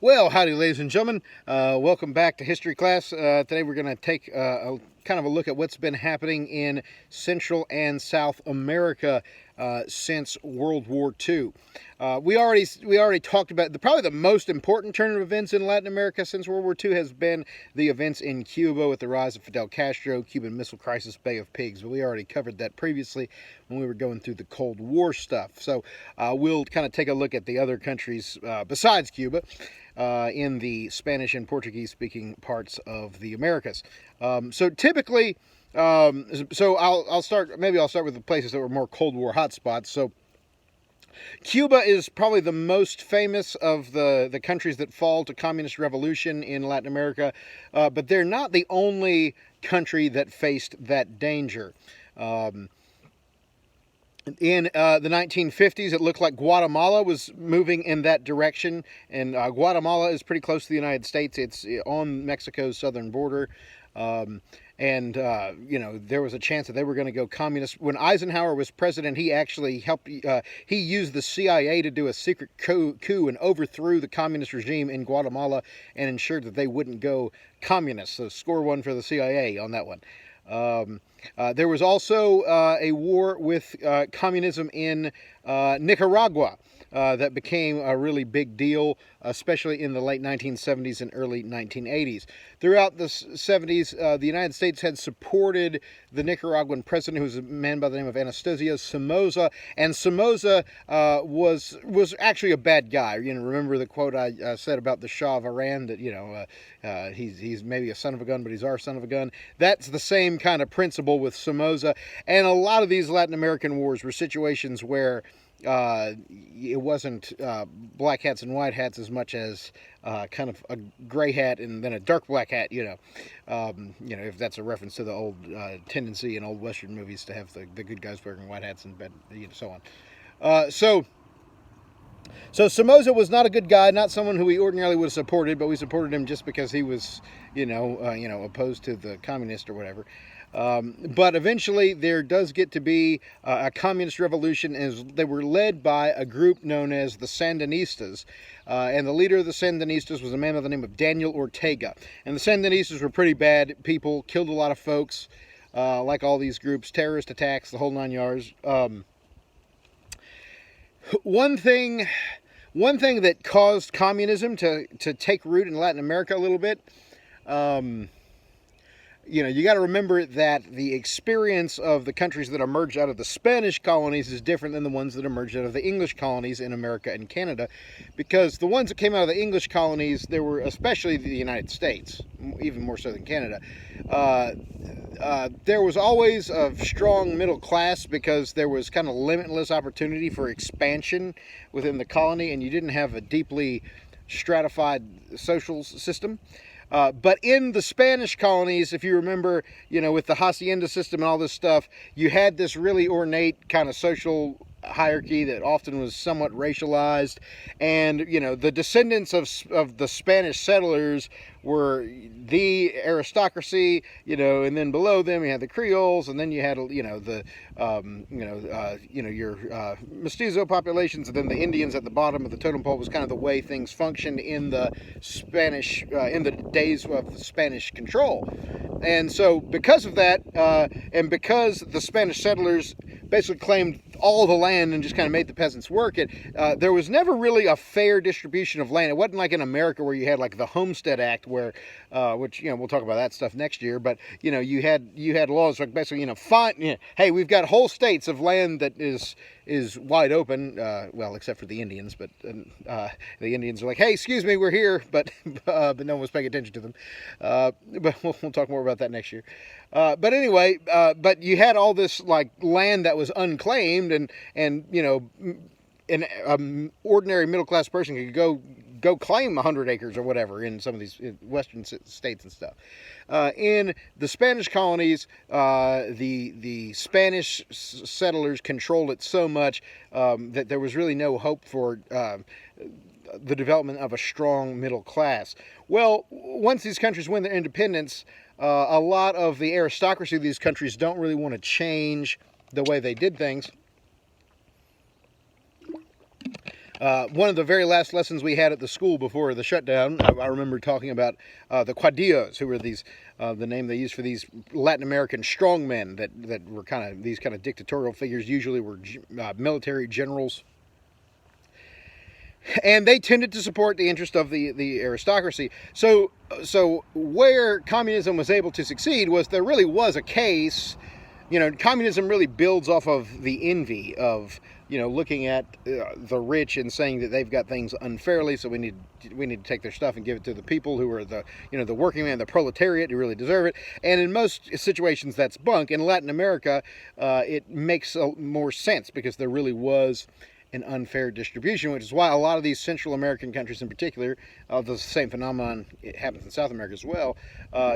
Well, howdy, ladies and gentlemen. Welcome back to History Class. Today we're going to take kind of a look at what's been happening in Central and South America since World War II. We already talked about probably the most important turn of events in Latin America since World War II has been the events in Cuba with the rise of Fidel Castro, Cuban Missile Crisis, Bay of Pigs. But we already covered that previously when we were going through the Cold War stuff. So we'll kind of take a look at the other countries besides Cuba. In the Spanish and Portuguese speaking parts of the Americas. So typically, I'll start with the places that were more Cold War hotspots. So Cuba is probably the most famous of the countries that fall to communist revolution in Latin America, but they're not the only country that faced that danger. In the 1950s, it looked like Guatemala was moving in that direction, and Guatemala is pretty close to the United States. It's on Mexico's southern border, there was a chance that they were going to go communist. When Eisenhower was president, he actually helped. He used the CIA to do a secret coup and overthrew the communist regime in Guatemala and ensured that they wouldn't go communist. So score one for the CIA on that one. There was also a war with communism in Nicaragua that became a really big deal, especially in the late 1970s and early 1980s. Throughout the 70s, the United States had supported the Nicaraguan president, who was a man by the name of Anastasio Somoza, and Somoza was actually a bad guy. Remember the quote I said about the Shah of Iran, that he's maybe a son of a gun, but he's our son of a gun. That's the same kind of principle with Somoza, and a lot of these Latin American wars were situations where it wasn't black hats and white hats as much as kind of a gray hat and then a dark black hat. If that's a reference to the old tendency in old Western movies to have the good guys wearing white hats and so on. So Somoza was not a good guy, not someone who we ordinarily would have supported, but we supported him just because he was, opposed to the communist or whatever. But eventually there does get to be a communist revolution, as they were led by a group known as the Sandinistas. And the leader of the Sandinistas was a man by the name of Daniel Ortega. And the Sandinistas were pretty bad people, killed a lot of folks, like all these groups, terrorist attacks, the whole nine yards. One thing that caused communism to take root in Latin America a little bit, you got to remember that the experience of the countries that emerged out of the Spanish colonies is different than the ones that emerged out of the English colonies in America and Canada, because the ones that came out of the English colonies, there were, especially the United States, even more so than Canada, there was always a strong middle class because there was kind of limitless opportunity for expansion within the colony, and you didn't have a deeply stratified social system. But in the Spanish colonies, if you remember, with the hacienda system and all this stuff, you had this really ornate kind of social hierarchy that often was somewhat racialized, and the descendants of the Spanish settlers were the aristocracy, and then below them you had the Creoles, and then you had your mestizo populations, and then the Indians at the bottom of the totem pole. Was kind of the way things functioned in the Spanish in the days of the Spanish control. And so because of that, and because the Spanish settlers basically claimed all the land and just kind of made the peasants work it, there was never really a fair distribution of land. It wasn't like in America where you had like the Homestead Act, where which we'll talk about that stuff next year, but you had laws like basically hey, we've got whole states of land that is wide open, well, except for the Indians, but the Indians are like, hey, excuse me, we're here, but no one was paying attention to them. But we'll talk more about that next year. But anyway, but you had all this like land that was unclaimed, and an ordinary middle class person could go claim 100 acres or whatever in some of these western states and stuff. In the Spanish colonies, the Spanish settlers controlled it so much that there was really no hope for the development of a strong middle class. Well, once these countries win their independence, a lot of the aristocracy of these countries don't really want to change the way they did things. One of the very last lessons we had at the school before the shutdown, I remember talking about the Caudillos, who were these, the name they used for these Latin American strongmen that were kind of these kind of dictatorial figures, usually were military generals. And they tended to support the interest of the aristocracy. So where communism was able to succeed was there really was a case. Communism really builds off of the envy of, looking at the rich and saying that they've got things unfairly, so we need to take their stuff and give it to the people who are the working man, the proletariat, who really deserve it. And in most situations, that's bunk. In Latin America, it makes more sense because there really was an unfair distribution, which is why a lot of these Central American countries in particular, the same phenomenon, it happens in South America as well,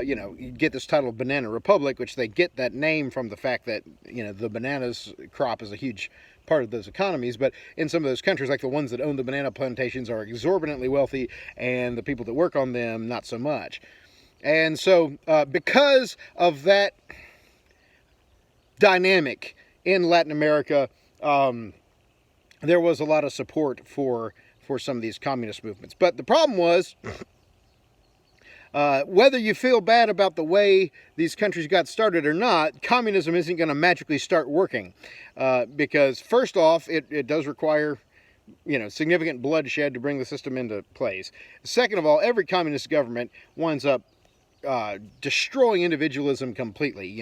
you get this title of Banana Republic, which they get that name from the fact that, the bananas crop is a huge part of those economies. But in some of those countries, like the ones that own the banana plantations, are exorbitantly wealthy, and the people that work on them, not so much. And so because of that dynamic in Latin America, there was a lot of support for some of these communist movements. But the problem was, whether you feel bad about the way these countries got started or not, communism isn't going to magically start working. Because first off, it does require significant bloodshed to bring the system into place. Second of all, every communist government winds up destroying individualism completely,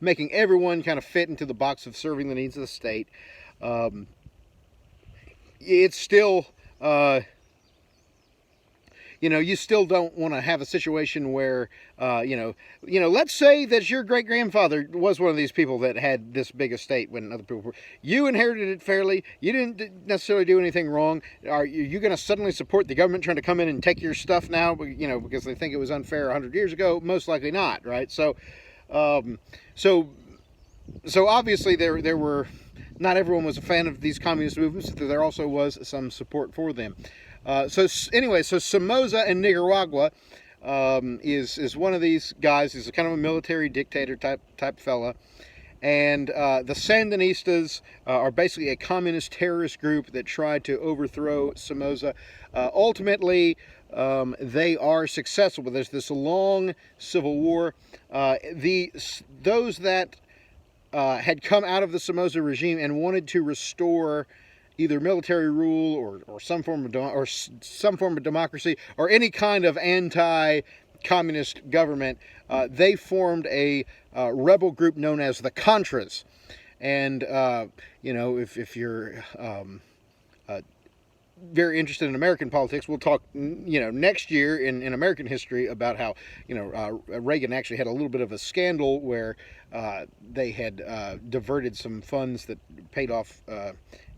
making everyone kind of fit into the box of serving the needs of the state. It's still, you still don't want to have a situation where, let's say that your great-grandfather was one of these people that had this big estate when other people were. You inherited it fairly. You didn't necessarily do anything wrong. Are you going to suddenly support the government trying to come in and take your stuff now, because they think it was unfair 100 years ago? Most likely not, right? So obviously there were, not everyone was a fan of these communist movements. There also was some support for them. So Somoza in Nicaragua is one of these guys. He's a kind of a military dictator type fella. And the Sandinistas are basically a communist terrorist group that tried to overthrow Somoza. Ultimately, they are successful, but there's this long civil war. Those that had come out of the Somoza regime and wanted to restore either military rule or some form of democracy or any kind of anti-communist government, they formed a rebel group known as the Contras. And if you're very interested in American politics, we'll talk, next year in American history about how, Reagan actually had a little bit of a scandal where they had diverted some funds that paid off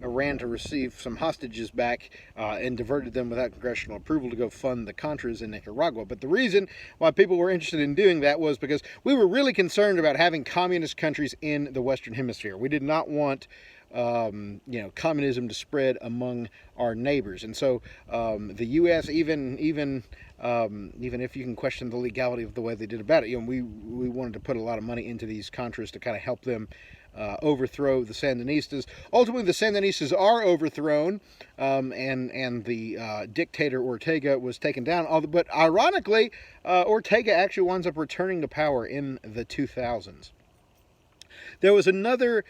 Iran to receive some hostages back and diverted them without congressional approval to go fund the Contras in Nicaragua. But the reason why people were interested in doing that was because we were really concerned about having communist countries in the Western Hemisphere. We did not want communism to spread among our neighbors. And so the U.S., even if you can question the legality of the way they did about it, we wanted to put a lot of money into these Contras to kind of help them overthrow the Sandinistas. Ultimately, the Sandinistas are overthrown, and the dictator Ortega was taken down. But ironically, Ortega actually winds up returning to power in the 2000s. There was another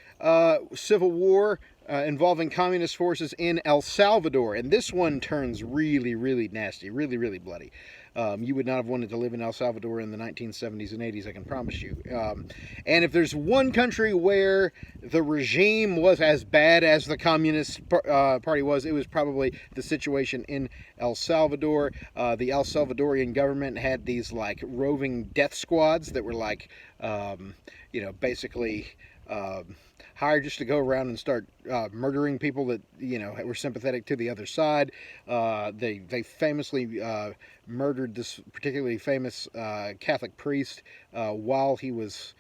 civil war involving communist forces in El Salvador, and this one turns really, really nasty, really, really bloody. You would not have wanted to live in El Salvador in the 1970s and 80s, I can promise you. And if there's one country where the regime was as bad as the Communist Party was, it was probably the situation in El Salvador. The El Salvadorian government had these roving death squads that were basically hired just to go around and start murdering people that were sympathetic to the other side. They famously murdered this particularly famous Catholic priest while he was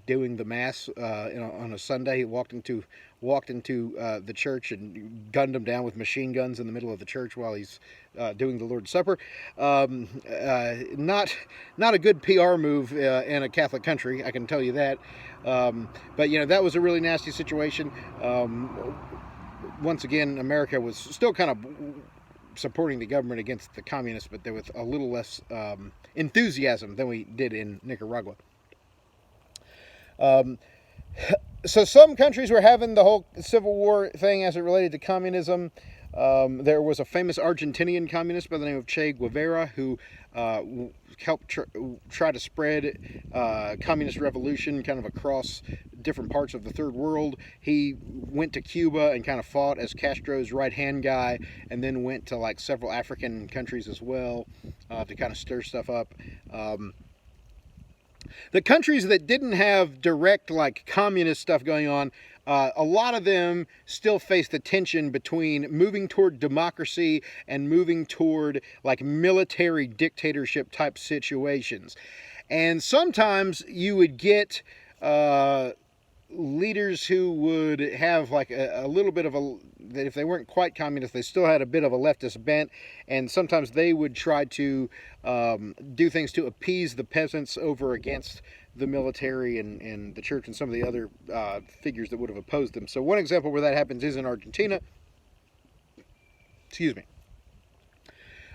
doing the mass on a Sunday. He walked into the church and gunned him down with machine guns in the middle of the church while he's doing the Lord's Supper. Not a good PR move in a Catholic country, I can tell you that. But that was a really nasty situation. once again, America was still kind of supporting the government against the communists, but there was a little less enthusiasm than we did in Nicaragua. So some countries were having the whole Civil War thing as it related to communism. There was a famous Argentinian communist by the name of Che Guevara who helped try to spread communist revolution kind of across different parts of the third world. He went to Cuba and kind of fought as Castro's right-hand guy, and then went to like several African countries as well to kind of stir stuff up. The countries that didn't have direct like communist stuff going on, a lot of them still face the tension between moving toward democracy and moving toward like military dictatorship type situations. And sometimes you would get leaders who would have like a little bit of that if they weren't quite communist, they still had a bit of a leftist bent, and sometimes they would try to do things to appease the peasants over against the military and the church and some of the other figures that would have opposed them. So one example where that happens is in Argentina. Excuse me.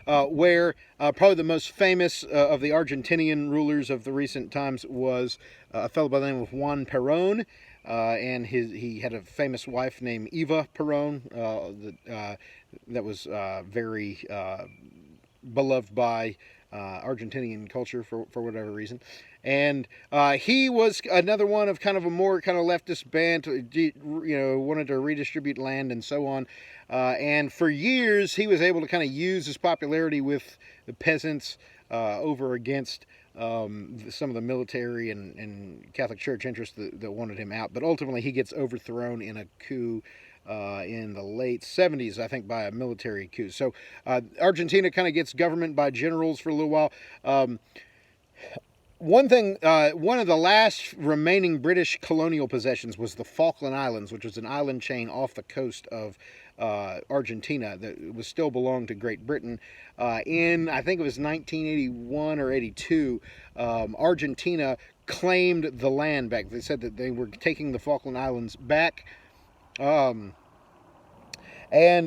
Where probably the most famous of the Argentinian rulers of the recent times was a fellow by the name of Juan Perón, and he had a famous wife named Eva Perón that was very beloved by Argentinian culture for whatever reason. And he was another one of kind of a more kind of leftist bent, wanted to redistribute land and so on. And for years, he was able to kind of use his popularity with the peasants over against some of the military and Catholic Church interests that wanted him out. But ultimately, he gets overthrown in a coup in the late 70s, I think, by a military coup. So Argentina kind of gets government by generals for a little while. One of the last remaining British colonial possessions was the Falkland Islands, which was an island chain off the coast of Argentina that was still belonged to Great Britain. In, I think it was 1981 or 82, Argentina claimed the land back. They said that they were taking the Falkland Islands back. And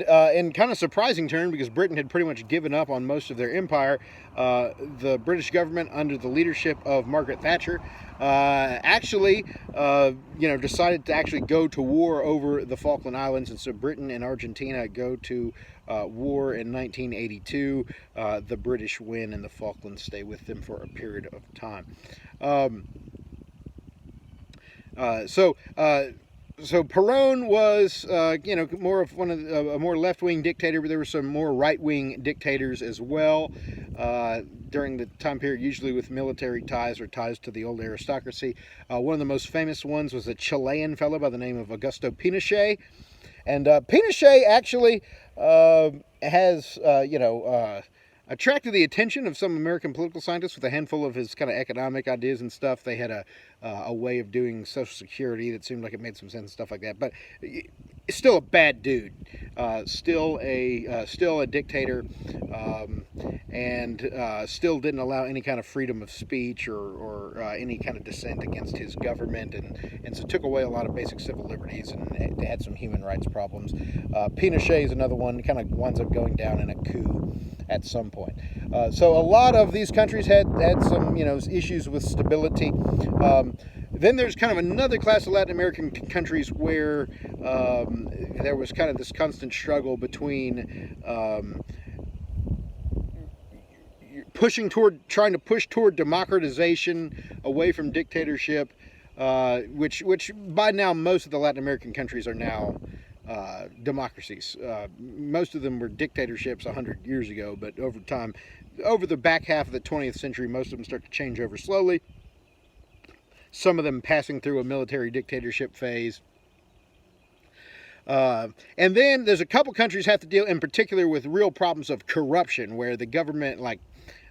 in kind of surprising turn, because Britain had pretty much given up on most of their empire, the British government under the leadership of Margaret Thatcher actually decided to actually go to war over the Falkland Islands. And so Britain and Argentina go to war in 1982. The British win and the Falklands stay with them for a period of time. So Perón was, more of a more left-wing dictator, but there were some more right-wing dictators as well during the time period, usually with military ties or ties to the old aristocracy. One of the most famous ones was a Chilean fellow by the name of Augusto Pinochet. And Pinochet actually has, attracted the attention of some American political scientists with a handful of his kind of economic ideas and stuff. They had a way of doing Social Security that seemed like it made some sense and stuff like that. But still a bad dude, still a dictator, and still didn't allow any kind of freedom of speech or any kind of dissent against his government, and so took away a lot of basic civil liberties, and they had some human rights problems. Pinochet is another one, kind of winds up going down in a coup at some point. So a lot of these countries had some issues with stability. Then there's kind of another class of Latin American countries where there was kind of this constant struggle between trying to push toward democratization away from dictatorship, which by now most of the Latin American countries are now democracies. Most of them were dictatorships 100 years ago, but over time, over the back half of the 20th century, most of them start to change over slowly. Some of them passing through a military dictatorship phase. And then there's a couple countries have to deal in particular with real problems of corruption, where the government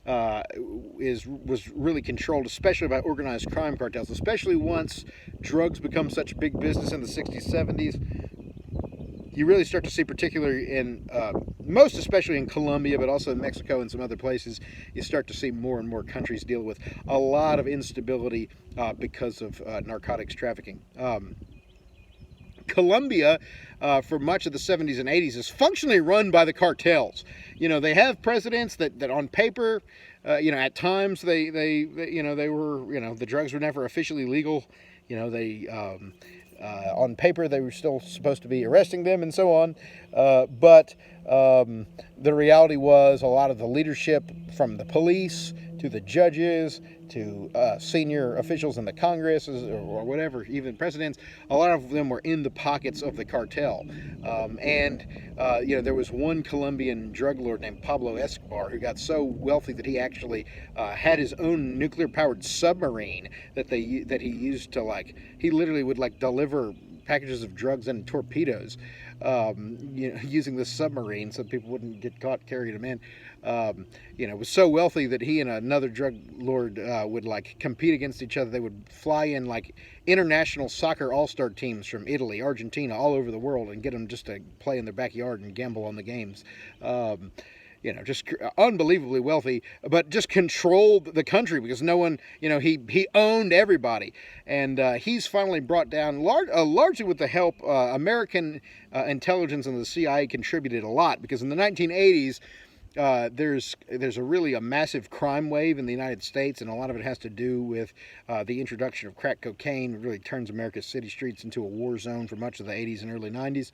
was really controlled, especially by organized crime cartels, especially once drugs become such a big business in the 60s, 70s. You really start to see, particularly in, most especially in Colombia, but also in Mexico and some other places, you start to see more and more countries deal with a lot of instability because of narcotics trafficking. Colombia, for much of the 70s and 80s, is functionally run by the cartels. They have presidents that on paper, at times they were, the drugs were never officially legal. On paper they were still supposed to be arresting them and so on. But the reality was a lot of the leadership, from the police to the judges to senior officials in the Congress or whatever, even presidents, a lot of them were in the pockets of the cartel. There was one Colombian drug lord named Pablo Escobar who got so wealthy that he actually had his own nuclear-powered submarine that he used to, he literally would deliver packages of drugs and torpedoes, using this submarine so people wouldn't get caught carrying them in. Was so wealthy that he and another drug lord would compete against each other. They would fly in international soccer all-star teams from Italy, Argentina, all over the world, and get them just to play in their backyard and gamble on the games. Just unbelievably wealthy, but just controlled the country because no one, he owned everybody. And he's finally brought down, largely with the help, American intelligence and the CIA contributed a lot, because in the 1980s, there's a massive crime wave in the United States, and a lot of it has to do with the introduction of crack cocaine. It really turns America's city streets into a war zone for much of the 80s and early 90s.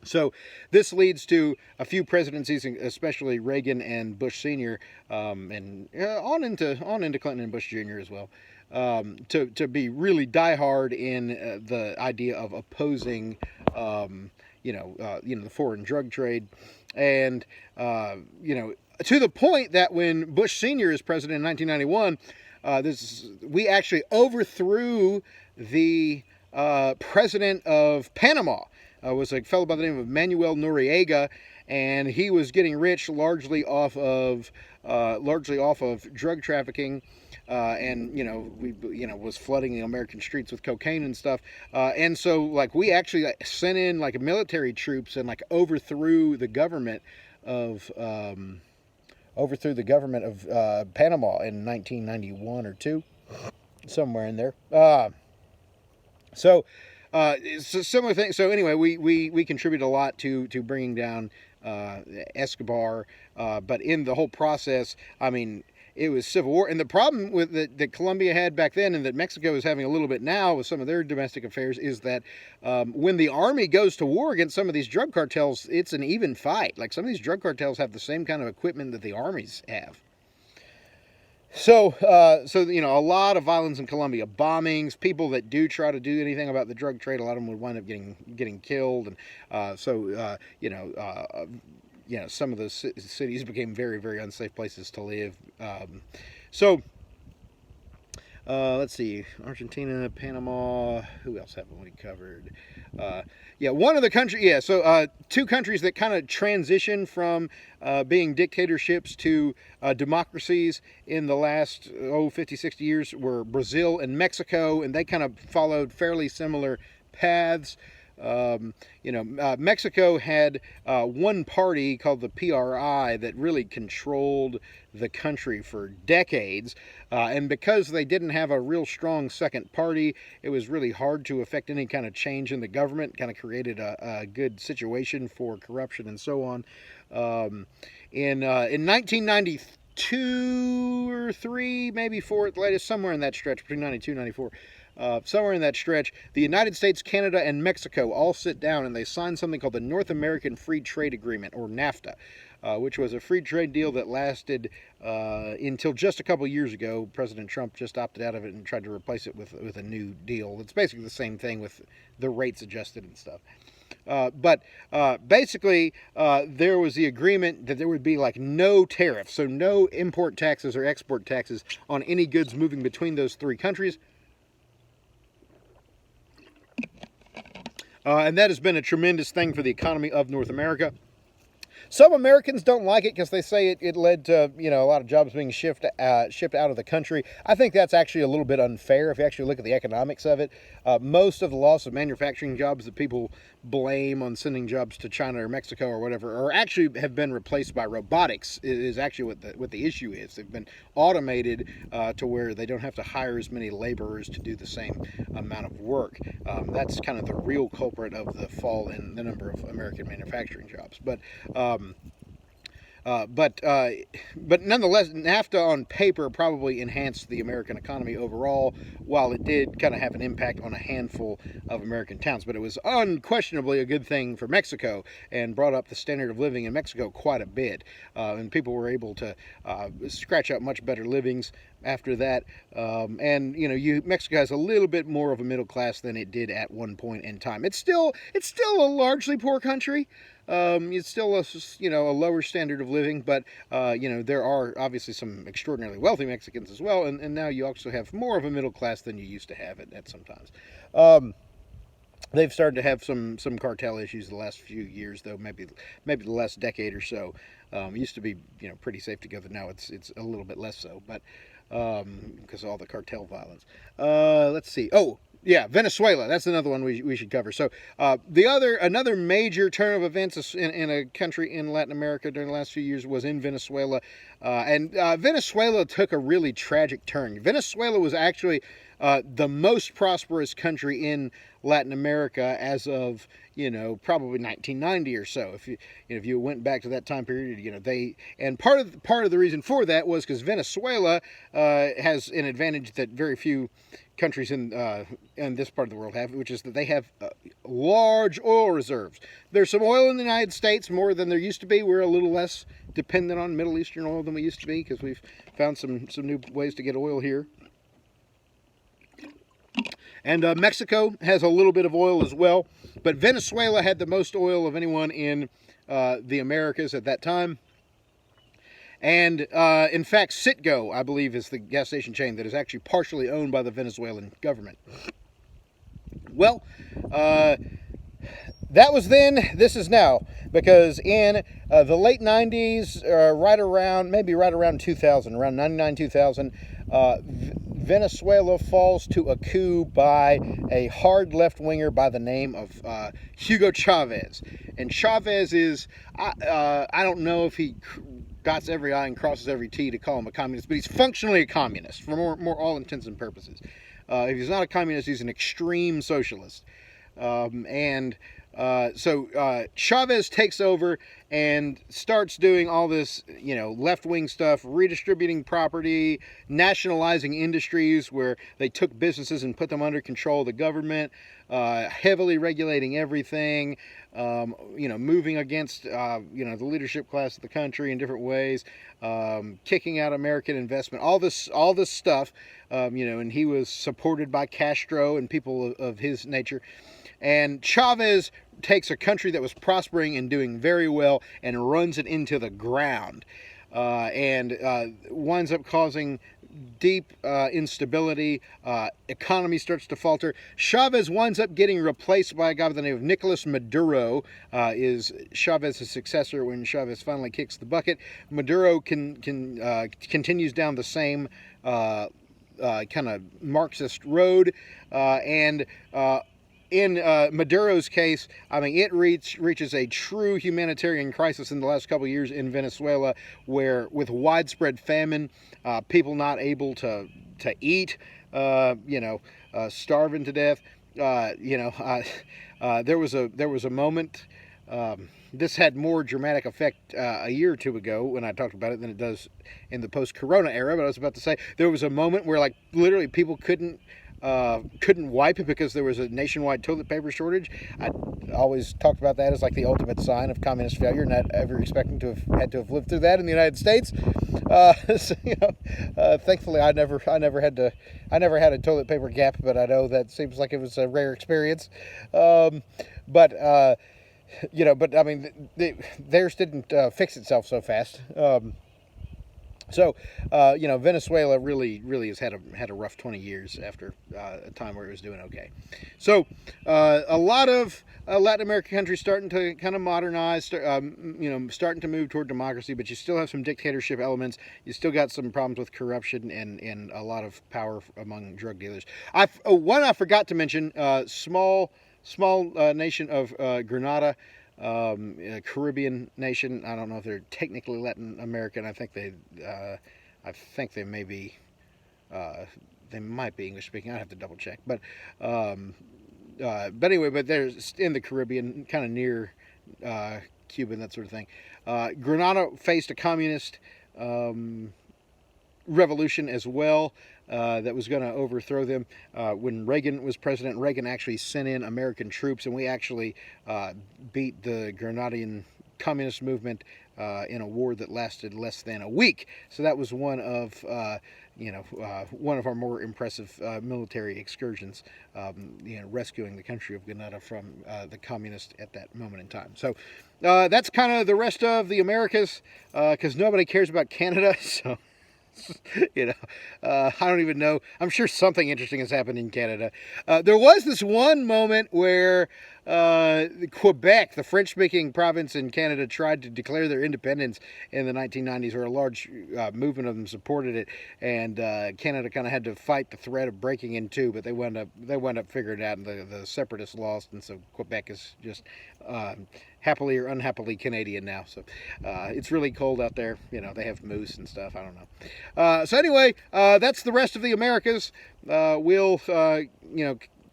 So this leads to a few presidencies, especially Reagan and Bush Sr., and on into Clinton and Bush Jr. as well, to be really diehard in the idea of opposing, the foreign drug trade, and to the point that when Bush Sr. is president in 1991, we actually overthrew the president of Panama. Was a fellow by the name of Manuel Noriega, and he was getting rich largely off of drug trafficking, and was flooding the American streets with cocaine and stuff. And so we actually sent in military troops and overthrew the government of Panama in 1991 or 2, somewhere in there. It's a similar thing. So anyway, we contribute a lot to bringing down Escobar, but in the whole process, it was civil war. And the problem with that Colombia had back then, and that Mexico is having a little bit now with some of their domestic affairs, is that when the army goes to war against some of these drug cartels, it's an even fight. Some of these drug cartels have the same kind of equipment that the armies have. So a lot of violence in Colombia, bombings, people that do try to do anything about the drug trade, a lot of them would wind up getting killed, and some of those cities became very, very unsafe places to live. Let's see, Argentina, Panama, who else haven't we covered? One of the countries, two countries that kind of transitioned from being dictatorships to democracies in the last 50, 60 years were Brazil and Mexico, and they kind of followed fairly similar paths. Mexico had one party called the PRI that really controlled the country for decades, and because they didn't have a real strong second party, it was really hard to affect any kind of change in the government. Kind of created a good situation for corruption and so on. In 1992 or 3, maybe 4 at the latest, somewhere in that stretch between 92 and 94. Somewhere in that stretch, the United States, Canada, and Mexico all sit down and they sign something called the North American Free Trade Agreement, or NAFTA, which was a free trade deal that lasted until just a couple years ago. President Trump just opted out of it and tried to replace it with a new deal. It's basically the same thing with the rates adjusted and stuff. But basically, there was the agreement that there would be no tariffs, so no import taxes or export taxes on any goods moving between those three countries. And that has been a tremendous thing for the economy of North America. Some Americans don't like it because they say it led to a lot of jobs being shipped out of the country. I think that's actually a little bit unfair if you actually look at the economics of it. Most of the loss of manufacturing jobs that people blame on sending jobs to China or Mexico or whatever, or actually have been replaced by robotics. Is actually what the issue is. They've been automated to where they don't have to hire as many laborers to do the same amount of work. That's kind of the real culprit of the fall in the number of American manufacturing jobs. But nonetheless, NAFTA on paper probably enhanced the American economy overall, while it did kind of have an impact on a handful of American towns. But it was unquestionably a good thing for Mexico and brought up the standard of living in Mexico quite a bit. And people were able to scratch out much better livings after that. And Mexico has a little bit more of a middle class than it did at one point in time. It's still a largely poor country. It's still a lower standard of living, but there are obviously some extraordinarily wealthy Mexicans as well, and now you also have more of a middle class than you used to have at sometimes. They've started to have some cartel issues the last few years, though maybe the last decade or so. It used to be pretty safe together. Now it's a little bit less so, but because of all the cartel violence. Let's see. Oh, yeah, Venezuela. That's another one we should cover. So another major turn of events in a country in Latin America during the last few years was in Venezuela, and Venezuela took a really tragic turn. Venezuela was actually the most prosperous country in Latin America as of probably 1990 or so. If you went back to that time period, and part of the reason for that was because Venezuela has an advantage that very few countries in this part of the world have, which is that they have large oil reserves. There's some oil in the United States, more than there used to be. We're a little less dependent on Middle Eastern oil than we used to be because we've found some new ways to get oil here. And Mexico has a little bit of oil as well, but Venezuela had the most oil of anyone in the Americas at that time. And in fact, Citgo, I believe, is the gas station chain that is actually partially owned by the Venezuelan government. Well, that was then, this is now, because in the late 90s, right around 2000, around 99, 2000, Venezuela falls to a coup by a hard left-winger by the name of Hugo Chavez. And Chavez is, I don't know if he dots every I and crosses every T to call him a communist, but he's functionally a communist for more all intents and purposes. If he's not a communist, he's an extreme socialist. So Chavez takes over and starts doing all this, left-wing stuff, redistributing property, nationalizing industries where they took businesses and put them under control of the government, heavily regulating everything, moving against, the leadership class of the country in different ways, kicking out American investment, all this stuff, and he was supported by Castro and people of his nature. And Chavez takes a country that was prospering and doing very well and runs it into the ground, and winds up causing deep instability. Economy starts to falter. Chavez winds up getting replaced by a guy by the name of Nicolas Maduro. Is Chavez's successor when Chavez finally kicks the bucket. Maduro continues down the same kind of Marxist road, and in Maduro's case, it reaches a true humanitarian crisis in the last couple of years in Venezuela, where with widespread famine, people not able to eat, starving to death. There was a moment. This had more dramatic effect a year or two ago when I talked about it than it does in the post-Corona era. But I was about to say there was a moment where literally people couldn't wipe it because there was a nationwide toilet paper shortage. I always talked about that as the ultimate sign of communist failure, not ever expecting to have had to have lived through that in the United States. Thankfully, I never had a toilet paper gap, but I know that seems like it was a rare experience. Theirs didn't fix itself so fast. Venezuela really has had a rough 20 years after a time where it was doing okay. So a lot of Latin American countries starting to kind of modernize, starting to move toward democracy, but you still have some dictatorship elements. You still got some problems with corruption and a lot of power among drug dealers. One I forgot to mention, small nation of Grenada, a Caribbean nation. I don't know if they're technically Latin American. I think they may be. They might be English speaking. I have to double check. But anyway, but they're in the Caribbean, kind of near Cuba and that sort of thing. Grenada faced a communist revolution as well that was going to overthrow them. When Reagan was president, Reagan actually sent in American troops, and we actually beat the Grenadian communist movement in a war that lasted less than a week. So that was one of one of our more impressive military excursions, rescuing the country of Grenada from the communists at that moment in time. So that's kind of the rest of the Americas, because nobody cares about Canada. So I don't even know. I'm sure something interesting has happened in Canada. There was this one moment where Quebec, the French-speaking province in Canada, tried to declare their independence in the 1990s, or a large movement of them supported it, and Canada kind of had to fight the threat of breaking in two, but they wound up figuring it out, and the separatists lost, and so Quebec is just happily or unhappily Canadian now. So it's really cold out there. They have moose and stuff. I don't know. So anyway, that's the rest of the Americas. We'll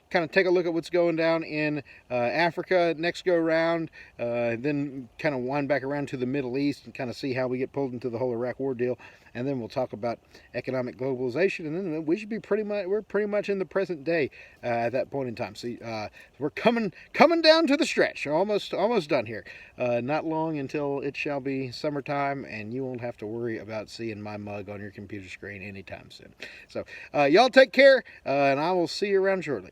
kind of take a look at what's going down in Africa next go around, then kind of wind back around to the Middle East and kind of see how we get pulled into the whole Iraq war deal, and then we'll talk about economic globalization, and then we're pretty much in the present day at that point in time. So we're coming down to the stretch. We're almost done here. Not long until it shall be summertime, and you won't have to worry about seeing my mug on your computer screen anytime soon. So y'all take care, and I will see you around shortly.